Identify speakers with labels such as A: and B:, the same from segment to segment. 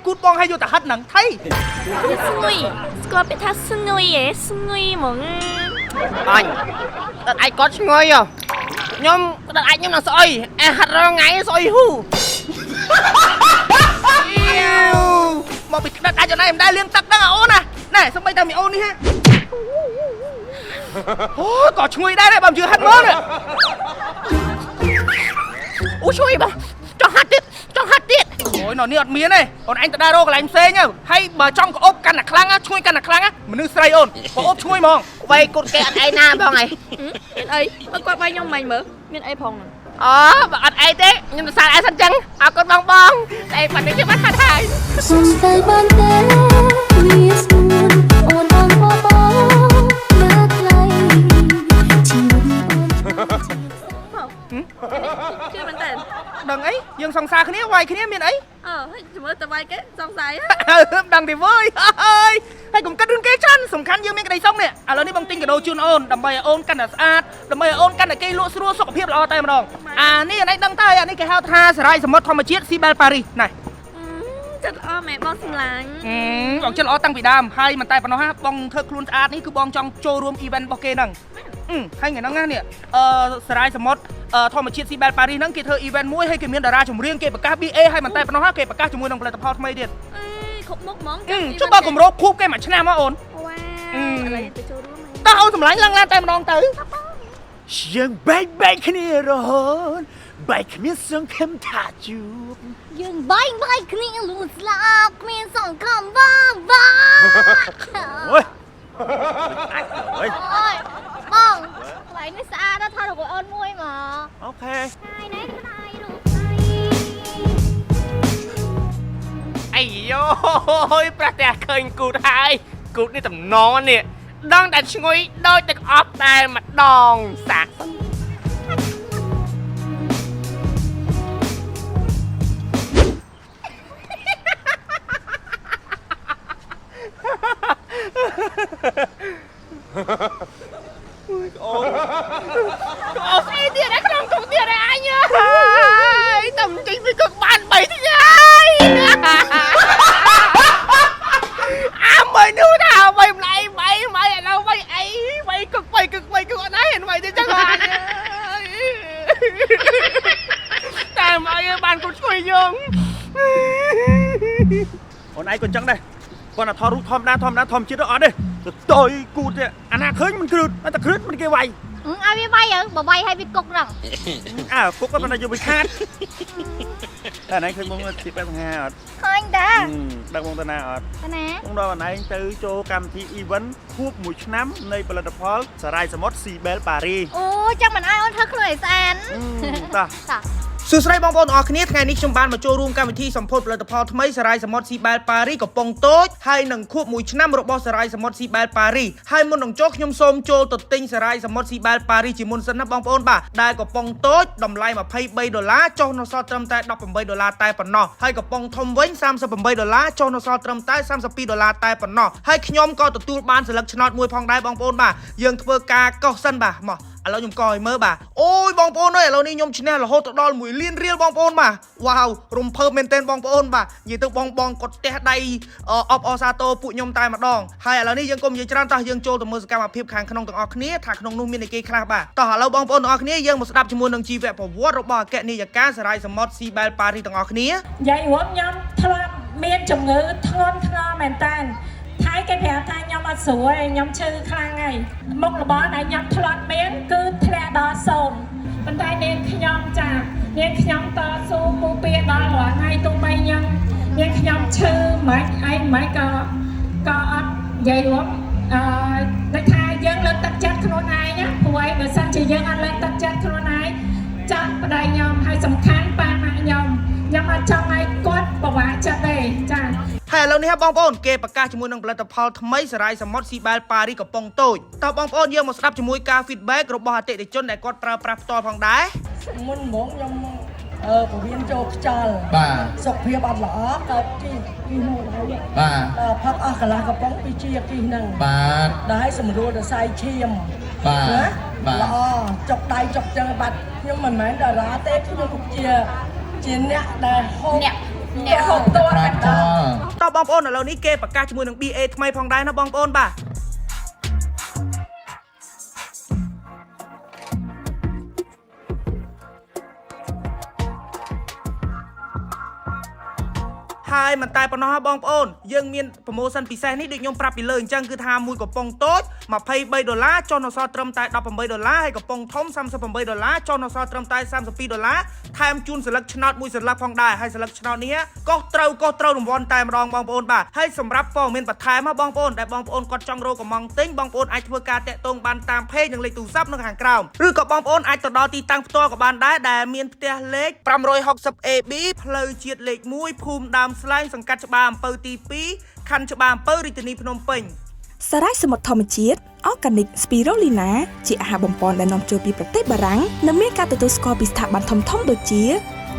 A: គូតបងឲ្យយកទៅហិតហ្នឹងថៃ
B: ស្ងុយស្គាល់ពាក្យថាស្ងុយហ៎ស្ងុយហ្មង
C: អញដល់អាចគាត់ស្ងុយខ្ញុំដល់អាចខ្ញុំនឹងស្អុយហាត់រងថ្ងៃស្អុយហ៊ូ
A: មកពីក្តិតអាចណៃមិនដែលលៀងទឹកហ្នឹងអូនណែសំបីតែមីអូននេះហ៎អូក៏ឈ្ងុយដែរបើមិនជឿហិតមើល
C: អូជួយបងចង់ហាត់ទៀត
A: អូយនេះអត់មានទេអូនអញទៅដើររកកន្លែងផ្សេងទៅហើយបើចង់ក្អប់កាន់តែខ្លាំងឈ្ងុយកាន់តែខ្លាំងមនុស្សស្រីអូនក្អប់ឈ្ងុយហ្មង
C: វ័យគត់គេអត់អីណាបងអី
B: មានអីគាត់បាយខ្ញុំមិនមើលមានអីផង
C: អូបើអត់អីទេខ្ញុំទៅសារអីសិនចឹងអរគុណបងតែបាត់នេះខ្ញុំបានហាត់ហើយ
D: សុំតែបានទេវាស្ងួនអូនបងលើកថ្លៃជីវិតអូន
B: ជឿមែនតើ
A: ដឹងអីយើងសង្សារគ្នាវាយគ្នាមានអី
B: ហើយមើលទៅវាយគេសង្ស័យ
A: ដឹងទេវើយហើយកុំគិតរឿងគេច្រើនសំខាន់យើងមានក្តីសុខនេះឥឡូវនេះបងទិញកាដូជូនអូនដើម្បីឲ្យអូនកាន់តែស្អាតដើម្បីឲ្យអូនកាន់តែគេលក់ស្រួលសុខភាពល្អតែម្ដងនេះអានេះដឹងតើអានេះគេហៅថាសារាយសមុទ្រធម្មជាតិស៊ីបែលប៉ារីសណែ
B: ចិត្តល្អមែនបងសម្លាញ់
A: បងចិត្តល្អតាំងពីដើមហើយមិនតែប៉ុណ្ណោះបងធ្វើខ្លួនស្អាតនេះគឺបងចង់ចូលរួមអ៊ីវ៉ែនរបស់គេហ្នឹងហើយថ្ងៃហ្នឹងនេះសារាយសមុទ្រធម្មជាតិស៊ីបែលប៉ារីសហ្នឹងគេធ្វើអ៊ីវ៉ែនមួយហើយគេមានតារាចម្រៀងគេប្រកាស BA ហើយមិនតែប៉ុណ្ណោះគេប្រកាសជាមួយនឹងផលិតផលថ្មីទៀត
B: គ្រប់មុខហ្មង
A: ចុះបើគម្រោងខូបគេមួយឆ្នាំមកអូន
B: វ៉ាឥឡូវទៅចូលរួម
A: តោះអូនសម្លាញ់ឡើងឡានតែម្ដងទៅយើងបែកគ្នារហូតបែកគ្នាសង្ឃឹមថាជួប
D: យើងបែកគ្នាលូស្លាប់គ្មានសង្ឃឹមបា
A: អូយ
D: អូយបងកន្លែងនេះស្អាតណាស់ថតរូបអូនមួយមក
A: អូខេ
D: ណែក្តាយរូប
C: អាយ៉ូយប្រះតែឃើញគូតហើយគូតនេះតំណងនេះដងតែឈ្ងុយដូចទឹកអប់តែម្ដងសាក់អូស្អីទៀតក្នុងគុកទៀតអញហើយតែមិនចេញពីគុកបាន3ថ្ងៃមើលនោះថាអ្វីម្លេះឥឡូវអីគុកអត់ដែរហេតុម៉េចទេចឹងអញតែមកអីបានគុកឈ្ងុយយើង
A: អូនឯងក៏ចឹងដែរគាត់ថាថតរូបធម្មតាធម្មជាតិអត់ទេទៅតយគូតទេអាណាឃើញមិនគ្រឿតតែគ្រឿតមិនគេវាយ
D: ឲ្យវាវាយបើវាយឲ្យវាគុកហ្នឹង
A: គុកគាត់មិនយកវាខាតតែណៃឃើញបងទីបែបបង្ហាអត់
D: ឃើញតា
A: ដឹងបងតាណាអត់
D: ណា
A: បងដល់ណៃទៅចូលកម្មវិធី event ខួប1ឆ្នាំនៃផលិតផលសារាយសមុទ្រស៊ីបែលប៉ារី
D: អូចាំមិនឲ្យអូនធ្វើខ្លួនឲ្យស្អាត
A: តាសួស្តីបងប្អូនអរគ្នាថ្ងៃនេះខ្ញុំបានមកចូលរួមកម្មវិធីសម្ពោធផលិតផលថ្មីសារាយសមុទ្រស៊ីបែលប៉ារីកំពង់តូចហើយនឹងខួប1ឆ្នាំរបស់សារាយសមុទ្រស៊ីបែលប៉ារីហើយមុននឹងចូលខ្ញុំសូមចូលទៅទិញសារាយសមុទ្រស៊ីបែលប៉ារីជាមុនសិនណាបងប្អូនបាទដែលកំពង់តូចតម្លៃ$23ចុះនៅសល់ត្រឹមតែ$18តែប៉ុណ្ណោះហើយកំពង់ធំវិញ$38ចុះនៅសល់ត្រឹមតែ$32តែប៉ុណ្ណោះហើយខ្ញុំក៏ទទួលបានសិលឹកឆ្នោតមួយផងដែរបងប្អូនបាទយើងធ្វើការកោះសិនបាទមកឥឡូវខ្ញុំកឲ្យមើលបាទអូយបងប្អូនអើយឥឡូវនេះខ្ញុំឈ្នះរហូតដល់1លានរៀលបងប្អូនបាទវ៉ាវរំភើបមែនទែនបងប្អូនបាទនិយាយទៅបងគាត់ផ្ទះដៃអបអសាទរពួកខ្ញុំតែម្ដងហើយឥឡូវនេះយើងកុំនិយាយច្រើនតោះយើងចូលទៅមើលសកម្មភាពខាងក្នុងទាំងអស់គ្នាថាក្នុងនោះមានអីគេខ្លះបាទតោះឥឡូវបងប្អូនទាំងអស់គ្នាយើងមកស្ដាប់ជាមួយនឹងជីវប្រវត្តិរបស់អគ្គនាយិកាសារាយសមុទ្រស៊ីបែលប៉ារីទាំងអស់គ្នា
E: យាយរួមខ្ញុំធ្លាប់មានជំងឺធ្ងន់ធ្ងរមែនតើថៃគេប្រាប់ថាខ្ញុំអត់ស្រួលខ្ញុំឈឺខ្លាំងហើយមុខរបរដែលខ្ញុំធ្លាប់មានគឺធ្លាក់ដល់0ប៉ុន្តែនាងខ្ញុំចានាងខ្ញុំតស៊ូពូពៀដល់រាល់ថ្ងៃទោះបីខ្ញុំនាងខ្ញុំឈឺមិនក៏អត់និយាយរួមដូចថាយើងលើកទឹកចិត្តខ្លួនឯងណាព្រោះឯងបើសិនជាយើងអត់លើកទឹកចិត្តខ្លួនឯងចាស់ប្តីខ្ញុំហើយសំខាន់ប៉ាម៉ាក់ខ្ញុំអត់ចង់ឲ្យគាត់ប្រវាចិត្តទេចា
A: ហើយឥឡូវនេះបងប្អូនគេប្រកាសជាមួយនឹងផលិតផលថ្មីសារាយសមុទ្រស៊ីបែលប៉ារីកំពង់តូចតើបងប្អូនយើងមកស្ដាប់ជាមួយការ feedback របស់អតិថិជនដែលគាត់ប្រើប្រាស់ផ្ទាល់ផងដែរ
F: មុនហ្មងខ្ញុំពវៀនចូលខ្យល់សុខភាពអត់ល្អកើតគីនោះហើយផឹកអស់កន្លះកំប៉ុងពីជាគីហ្នឹងដែរសម្រួលដល់សាយឈាមល្អចុកដៃចុកជើងបាត់ខ្ញុំមិនមែនតារាទេខ្ញុំជាអ្នកដែលហូប
E: អ្នកហូបតួកណ្ដាល
A: តបងប្អូនឥឡូវនេះគេប្រកាសជាមួយនឹង BA ថ្មីផងដែរណាបងប្អូនបាទ ហើយមិនតែប៉ុណ្ណោះបងប្អូនយើងមានប្រូម៉ូសិនពិសេសនេះដូចខ្ញុំប្រាប់ពីលើអញ្ចឹងគឺថាមួយកំប៉ុងតូច$23ចុះនៅសល់ត្រឹមតែ$18ហើយកំប៉ុងធំ$38ចុះនៅសល់ត្រឹមតែ$32ថែមជូនសន្លឹកឆ្នោតមួយសន្លឹកផងដែរហើយសន្លឹកឆ្នោតនេះក៏ត្រូវរង្វាន់តែម្ដងបងប្អូនបាទហើយសម្រាប់ព័ត៌មានបន្ថែមបងប្អូនដែលបងប្អូនគាត់ចង់រកកំងទិញបងប្អូនអាចធ្វើការតាក់ទងបានតាមเพจនិងលេខទូរស័ព្ទនៅខាងក្រោមឬក៏បងប្អូនអាចទៅដល់ទីតាំងផ្ទាល់ក៏បានដែរដែលមានផ្ទះលេខ 560AB ផ្លូវជាតិលេខ 1 ភូមិដើមស្លែងសង្កាត់ច្បារអំពៅទី 2 ខណ្ឌច្បារអំពៅរាជធានីភ្នំពេញ
G: សារ៉ាយសមុទ្រធម្មជាតិ Organic Spirulina ជាអាហារបំពន់ដែលនាំចូលពីប្រទេសបារាំងនិងមានការទទួលស្គាល់ពីស្ថាប័នធំៗដូចជា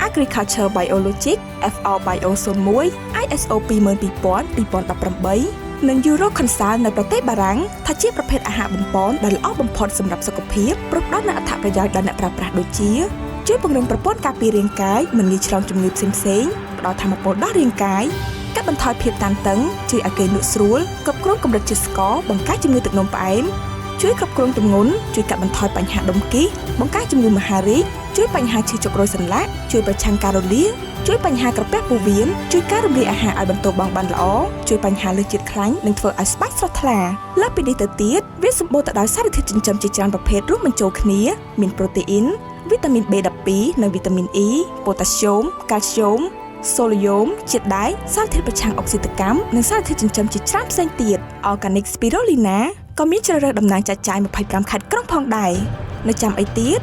G: Agriculture Biologic FR Bio 01 ISO 22000:2018 និង Euro Consult នៅប្រទេសបារាំងថាជាប្រភេទអាហារបំពន់ដែលល្អបំផុតសម្រាប់សុខភាពប្រកបដោយអត្ថប្រយោជន៍ដល់អ្នកប្រើប្រាស់ដូចជាជួយពង្រឹងប្រព័ន្ធការពាររាងកាយមិនងាយឆ្លងជំងឺផ្សេងៗផ្ដល់ថាមពលដល់រាងកាយកាត់បន្ថយភាពតានតឹងជួយឲ្យគេងលក់ស្រួលគ្រប់គ្រងកម្រិតជាតិស្ករបង្ការជំងឺទឹកនោមផ្អែមជួយគ្រប់គ្រងទម្ងន់ជួយកាត់បន្ថយបញ្ហាដុំគីសបង្ការជំងឺមហារីកជួយបញ្ហាឈឺចុករោយសន្លាក់ជួយប្រឆាំងការរលាកជួយបញ្ហាក្រពះពោះវៀនជួយការរំលាយអាហារឲ្យបន្ទោបង់បានល្អជួយបញ្ហាលើសជាតិខ្លាញ់និងធ្វើឲ្យស្បែកស្រស់ថ្លាលើសពីនេះទៅទៀតវាសម្បូរទៅដោយសារធាតុចិញ្ចឹមជាច្រើនប្រភេទរួមបញ្ចូលគ្នាមានប្រូតេអ៊ីនវីតាមីន B12 និងវីតាមីន E ប៉ូតាស្យូមកាល់ស្យូមសូឡូយ៉ូមជាតិដែកសារធាតុប្រឆាំងអុកស៊ីតកម្មនិងសារធាតុចិញ្ចឹមជាច្រើនផ្សេងទៀត Organic Spirulina ក៏មានជ្រើសរើសតំណាងចែកចាយ25ខេត្តក្រុងផងដែរនៅចាំអីទៀត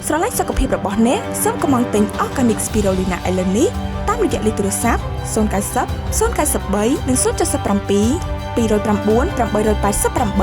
G: ស្រឡាញ់សុខភាពរបស់អ្នកសូមកំងទិញ Organic Spirulina ឥឡូវនេះតាមរយៈលេខទូរស័ព្ទ090 093និង077 209 888